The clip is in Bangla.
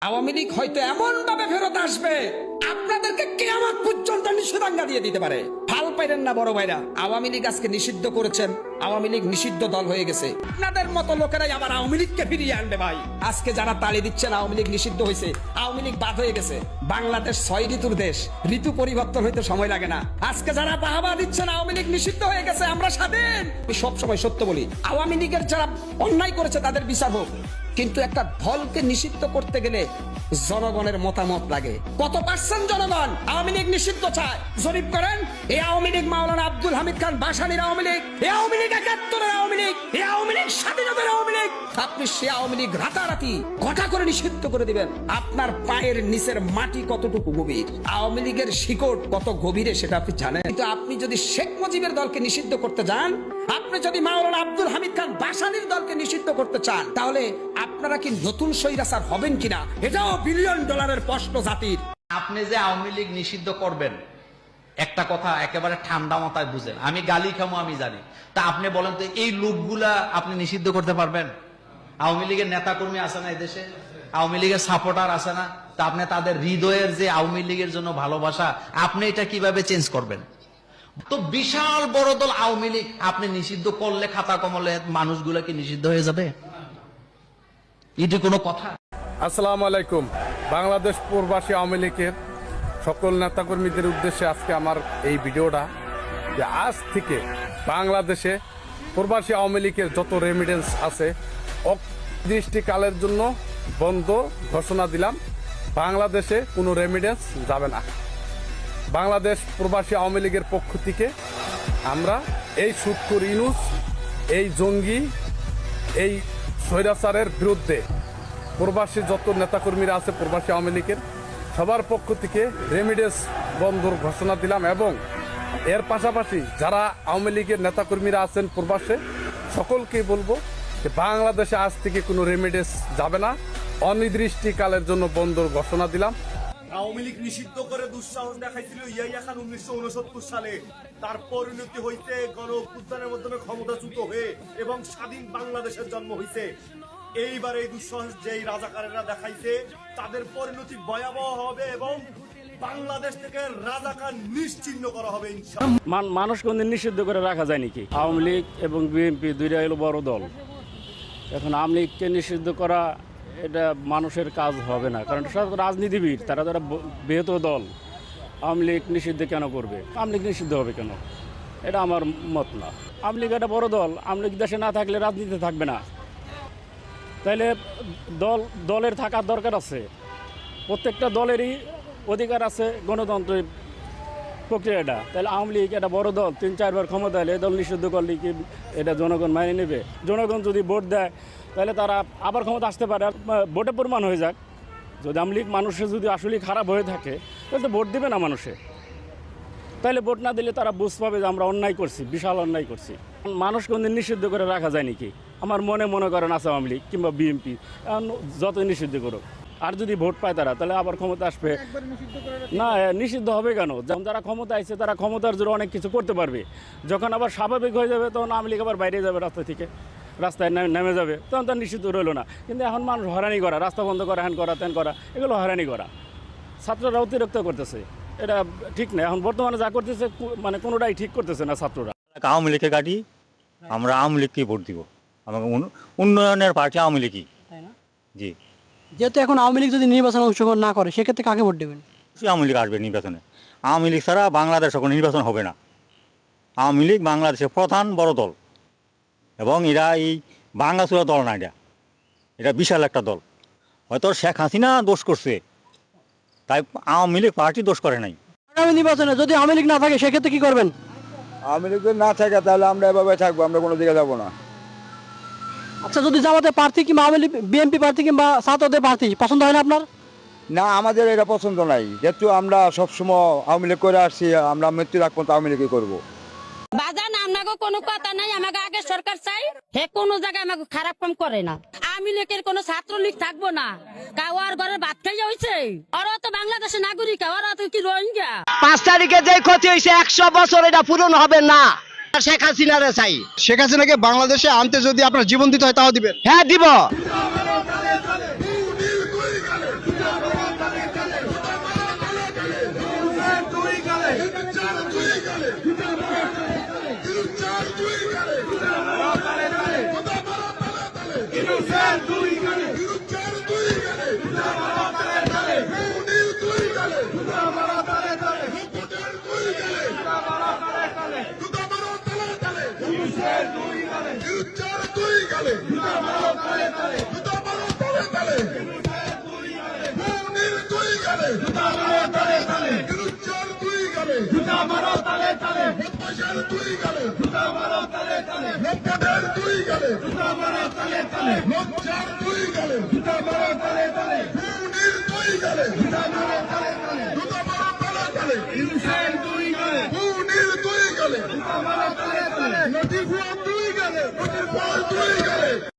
আওয়ামী লীগ হয়তো এমন ভাবে ফেরত আসবে আপনাদেরকে কিয়ামত পর্যন্ত নিষেধাজ্ঞা দিয়ে দিতে পারে। ফাল পাইলেন না বড় ভাইরা, আওয়ামী লীগ আজকে নিষিদ্ধ করেছেন, আওয়ামী লীগ নিষিদ্ধ দল হয়ে গেছে। আপনাদের মতো লোকেরাই আবার আওয়ামী লীগকে ফিরিয়ে আনবে ভাই। আজকে যারা তালি দিচ্ছেন আওয়ামী লীগ নিষিদ্ধ হয়েছে, আওয়ামী লীগ বাদ হয়ে গেছে। বাংলাদেশ 6 ঋতুর দেশ, ঋতু পরিবর্তন হইতে সময় লাগে না। আজকে যারা বাহাবা দিচ্ছেন আওয়ামী লীগ নিষিদ্ধ হয়ে গেছে, আমরা স্বাধীন, আমি সবসময় সত্য বলি। আওয়ামী লীগের যারা অন্যায় করেছে তাদের বিচার হোক, কিন্তু একটা দলকে নিষিদ্ধ করতে গেলে জনগণের মতামত লাগে। কত পার্সেন্ট জনগণ আওয়ামী লীগ নিষিদ্ধ চায় জরিপ করেন। এই আওয়ামী লীগ মাওলানা আব্দুল হামিদ খান বাসানির আওয়ামী লীগ, এই আওয়ামী লীগ 71-এর আওয়ামী লীগ, এই আওয়ামী লীগ স্বাধীনতার আওয়ামী লীগ। আপনি সে আওয়ামী লীগ রাতারাতি ঘটা করে নিষিদ্ধ করে দিবেন, আপনার পায়ের নিচের মাটি কতটুকু গভীর, আওয়ামী লীগের শিকড় কত গভীরে সেটা আপনি জানেন। কিন্তু আপনি যদি শেখ মুজিবের দলকে নিষিদ্ধ করতে যান, আপনি যদি মাওলানা আব্দুল হামিদ খান বাসানির দলকে নিষিদ্ধ করতে চান, তাহলে আপনারা কি নতুন স্বৈরাচার হবেন কিনা এটাও $1 বিলিয়ন প্রশ্ন জাতির। আপনি যে আওয়ামী লীগ নিষিদ্ধ করবেন, একটা কথা একেবারে ঠান্ডা মাথায় বুঝেন। আমি গালি খামো আমি জানি, তা আপনি বলেন তো এই লোকগুলা আপনি নিষিদ্ধ করতে পারবেন? আওয়ামী লীগের নেতা কর্মী আছে না এদেশে, আওয়ামী লীগের সাপোর্টার আছে না, তা আপনি তাদের হৃদয়ের যে আওয়ামী লীগের জন্য ভালোবাসা, আপনি এটা কিভাবে চেঞ্জ করবেন? তো বিশাল বড় দল আওয়ামী লীগ আপনি নিষিদ্ধ করলে খাতা কমলে মানুষগুলা কি নিষিদ্ধ হয়ে যাবে? এটি কোনো কথা? আসসালামু আলাইকুম। বাংলাদেশ প্রবাসী আওয়ামী লীগের সকল নেতাকর্মীদের উদ্দেশ্যে আজকে আমার এই ভিডিওটা, যে আজ থেকে বাংলাদেশে প্রবাসী আওয়ামী লীগের যত রেমিডেন্স আছে অনির্দিষ্টকালের জন্য বন্ধ ঘোষণা দিলাম। বাংলাদেশে কোনো রেমিডেন্স যাবে না। বাংলাদেশ প্রবাসী আওয়ামী লীগের পক্ষ থেকে আমরা এই সুৎখোর ইউনূস, এই জঙ্গি, এই স্বৈরাচারের বিরুদ্ধে প্রবাসী যত নেতাকর্মীরা আছে প্রবাসী আওয়ামী লীগের সবার পক্ষ থেকে রেমিডেন্স বন্ধর ঘোষণা দিলাম। এবং এর পাশাপাশি যারা আওয়ামী লীগের নেতাকর্মীরা আছেন প্রবাসে, সকলকেই বলবো যে বাংলাদেশে আজ থেকে কোনো রেমিডেন্স যাবে না, অনির্দিষ্টকালের জন্য বন্ধর ঘোষণা দিলাম। আওয়ামী লীগ নিষিদ্ধ করে দুঃসাহস দেখাইছিল ইয়াহিয়া খান 1969 সালে। তার পরিণতি হইতে গণ অভ্যুত্থানের মাধ্যমে ক্ষমতাচ্যুত হয়ে এবং স্বাধীন বাংলাদেশের জন্ম হইছে। এইবার এই দুঃসাহস যেই রাজাকারেরা দেখাইছে তাদের পরিণতি ভয়াবহ হবে এবং বাংলাদেশ থেকে রাজাকার নিশ্চিহ্ন করা হবে ইনশাআল্লাহ। মানুষ কোনদিন নিষিদ্ধ করে রাখা যায় নাকি? আওয়ামী লীগ এবং বিএনপি দুইটা হলো বড় দল। এখন আওয়ামী লীগকে নিষিদ্ধ করা এটা মানুষের কাজ হবে না, কারণ সব রাজনীতিবিদ, তারা বৃহত্তর দল। আওয়ামী লীগ নিষিদ্ধ কেন করবে? আওয়ামী লীগ নিষিদ্ধ হবে কেন? এটা আমার মত না। আওয়ামী লীগ একটা বড় দল, আওয়ামী লীগ দেশে না থাকলে রাজনীতি থাকবে না। তাইলে দলের থাকার দরকার আছে। প্রত্যেকটা দলেরই অধিকার আছে গণতন্ত্রের প্রক্রিয়াটা। তাহলে আওয়ামী লীগ একটা বড় দল, 3-4 বার ক্ষমতা এলে দল নিষিদ্ধ করলে কি এটা জনগণ মেনে নেবে? জনগণ যদি ভোট দেয় তাহলে তারা আবার ক্ষমতা আসতে পারে, ভোটে প্রমাণ হয়ে যাক। যদি আওয়ামী লীগ মানুষের যদি আসলে খারাপ হয়ে থাকে তাহলে তো ভোট দেবে না মানুষে। তাহলে ভোট না দিলে তারা বুঝ পাবে যে আমরা অন্যায় করছি, বিশাল অন্যায় করছি। মানুষ কোনদিন নিষিদ্ধ করে রাখা যায় নাকি? আমার মনে করেন আছে আওয়ামী লীগ কিংবা বিএনপি যতই নিষিদ্ধ করুক, আর যদি ভোট পায় তারা, তাহলে আবার ক্ষমতা আসবে না? নিষিদ্ধ হবে কেন? যখন যারা ক্ষমতা আসছে তারা ক্ষমতার জন্য অনেক কিছু করতে পারবে। যখন আবার স্বাভাবিক হয়ে যাবে তখন আওয়ামী লীগ আবার বাইরে যাবে, রাস্তা থেকে রাস্তায় নেমে যাবে, তখন তার নিষিদ্ধ রইল না। কিন্তু এখন মানুষ হয়রানি করা, রাস্তা বন্ধ করা, হ্যান করা, ত্যান করা, এগুলো হয়রানি করা। ছাত্ররা অতিরিক্ত করতেছে, এটা ঠিক না। এখন বর্তমানে যা করতেছে মানে কোনোটাই ঠিক করতেছে না ছাত্ররা। আওয়ামী লীগকে কাটি, আমরা আওয়ামী লীগকে ভোট দিব। আমাকে উন্নয়নের পার্টি আওয়ামী লীগই। জি, যেহেতু এখন আওয়ামী লীগ যদি নির্বাচনে অংশগ্রহণ না করে, সেক্ষেত্রে কাকে ভোট দেবেন? আওয়ামী লীগ আসবে নির্বাচনে। আওয়ামী লীগ ছাড়া বাংলাদেশে কোনো নির্বাচন হবে না। আওয়ামী লীগ বাংলাদেশের প্রধান বড় দল এবং এরা এই ভাঙাচোরা দল না, এটা বিশাল একটা দল। হয়তো শেখ হাসিনা দোষ করছে, তাই আওয়ামী লীগ পার্টি দোষ করে নাই। আগামী নির্বাচনে যদি আওয়ামী লীগ না থাকে সেক্ষেত্রে কি করবেন? আওয়ামী লীগ না থাকে তাহলে আমরা এভাবে থাকবো, আমরা কোনো দিকে যাবো না। আচ্ছা, যদি জামাতের প্রার্থী কিংবা আওয়ামী লীগ বিএনপি প্রার্থী কিংবা ছাত্রদের প্রার্থী পছন্দ হয় না আপনার? না, আমাদের এটা পছন্দ নাই। যেহেতু আমরা সবসময় আওয়ামী লীগ করে আসছি, আমরা মৃত্যু রাখ পর্যন্ত আওয়ামী লীগই করবো। বাজান আমাকে কোনো কথা নাই, আমাকে আগে সরকার চাই, হে কোনো জায়গায় আমাকে খারাপ কাম করে না। আওয়ামী লীগের কোনো ছাত্রলীগ থাকবো না। কাওয়ার ঘরের ভাত খাই হয়েছে, ওরা তো বাংলাদেশের নাগরিক, ওরা তো কি রোহিঙ্গা। 5 তারিখে যে ক্ষতি হয়েছে 100 বছর এটা পূরণ হবে না। শেখ হাসিনারে চাই। শেখ হাসিনাকে বাংলাদেশে আনতে যদি আপনার জীবন দিতে হয় তাও দিবেন? হ্যাঁ, দিব। মারো তালে তালে পয়সার দুই গালে জুতা মারো তালে তালে নোটের দুই গালে জুতা মারো তালে তালে নোটের দুই গালে জুতা মারো তালে তালে খুনির দুই গালে জুতা মারো তালে তালে জুতা মারো তালে তালে ইনসান দুই গালে খুনির দুই গালে জুতা মারো তালে তালে নদী ফুয়া দুই গালে নদী ফুয়া দুই গালে